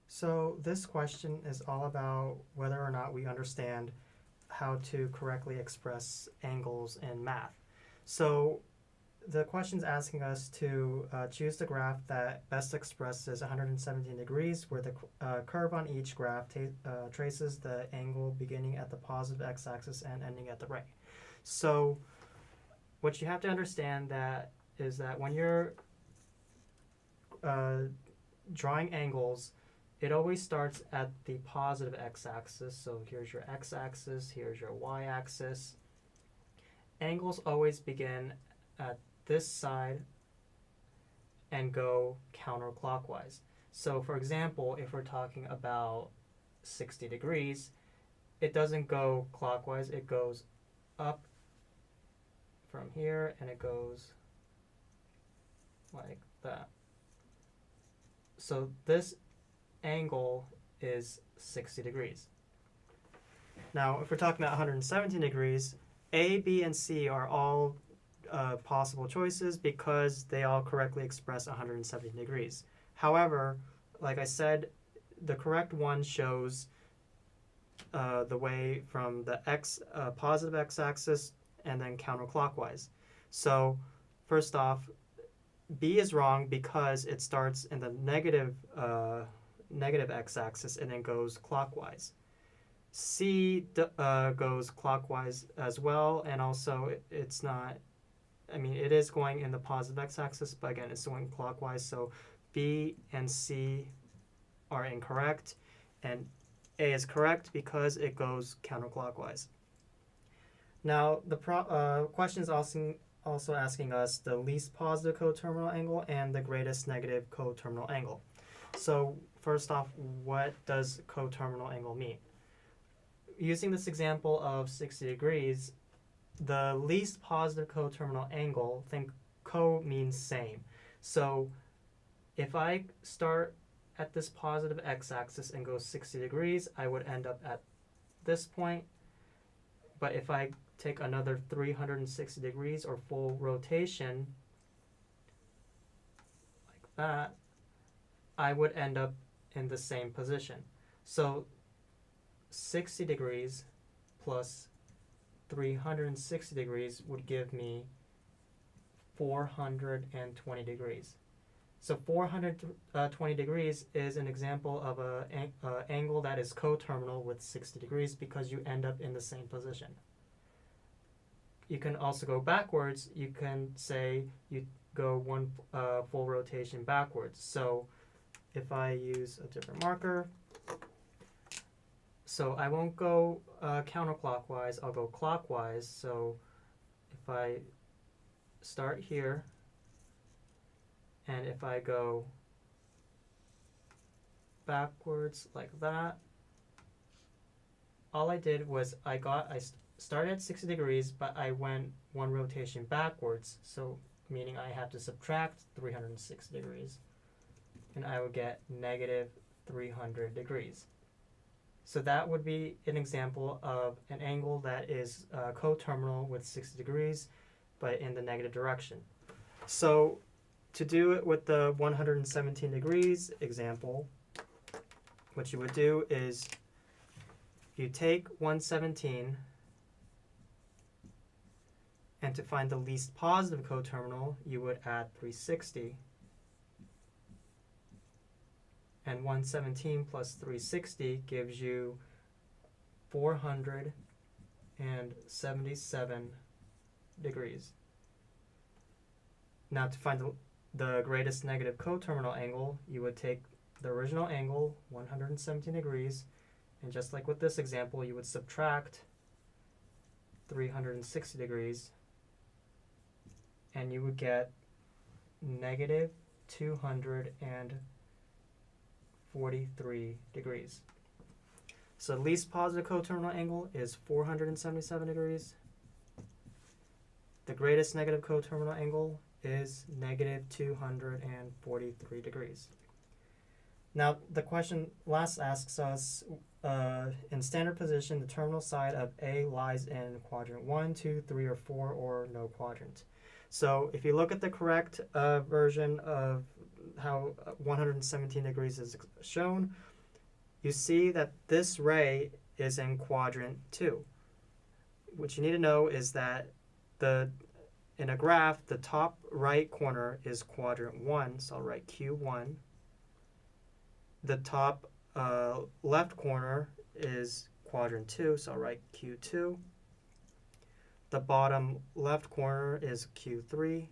So this question is all about whether or not we understand how to correctly express angles in math. So the question's asking us to choose the graph that best expresses 117 degrees, where the curve on each graph traces the angle beginning at the positive x-axis and ending at the right. So what you have to understand that is that when you're drawing angles, it always starts at the positive x-axis. So here's your x-axis, here's your y-axis. Angles always begin at this side and go counterclockwise. So for example, if we're talking about 60 degrees, it doesn't go clockwise, it goes up from here and it goes like that. So this angle is 60 degrees. Now, if we're talking about 117 degrees, A, B, and C are all possible choices because they all correctly express 170 degrees. However, like I said, the correct one shows the way from the positive x-axis and then counterclockwise. So first off, B is wrong because it starts in the negative x-axis and then goes clockwise. C goes clockwise as well, and also it's not, it is going in the positive x-axis, but again, it's going clockwise, so B and C are incorrect, and A is correct because it goes counterclockwise. Now, the question is also asking us the least positive coterminal angle and the greatest negative coterminal angle. So first off, what does coterminal angle mean? Using this example of 60 degrees, the least positive coterminal angle, think co means same. So if I start at this positive x-axis and go 60 degrees, I would end up at this point. But if I take another 360 degrees or full rotation, like that, I would end up in the same position. So 60 degrees plus 360 degrees would give me 420 degrees. So 420 degrees is an example of an angle that is coterminal with 60 degrees because you end up in the same position. You can also go backwards. You can say you go one full rotation backwards. So if I use a different marker, so I won't go counterclockwise, I'll go clockwise. So if I start here, and if I go backwards like that, all I did was I started at 60 degrees, but I went one rotation backwards, so meaning I have to subtract 360 degrees, and I would get negative 300 degrees. So that would be an example of an angle that is coterminal with 60 degrees, but in the negative direction. So to do it with the 117 degrees example, what you would do is you take 117, and to find the least positive coterminal, you would add 360. And 117 plus 360 gives you 477 degrees. Now to find the greatest negative coterminal angle, you would take the original angle, 117 degrees, and just like with this example, you would subtract 360 degrees, and you would get negative 243 degrees. So the least positive coterminal angle is 477 degrees. The greatest negative coterminal angle is negative 243 degrees. Now the question last asks us, in standard position, the terminal side of A lies in quadrant 1, 2, 3, or 4, or no quadrant. So if you look at the correct version of how 117 degrees is shown, you see that this ray is in quadrant 2. What you need to know is that in a graph, the top right corner is quadrant 1, so I'll write Q1. The top left corner is quadrant 2, so I'll write Q2. The bottom left corner is Q3.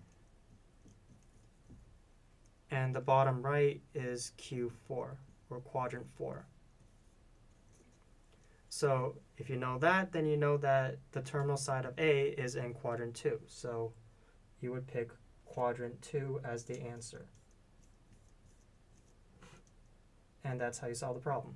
And the bottom right is Q4, or quadrant 4. So if you know that, then you know that the terminal side of A is in quadrant 2. So you would pick quadrant 2 as the answer. And that's how you solve the problem.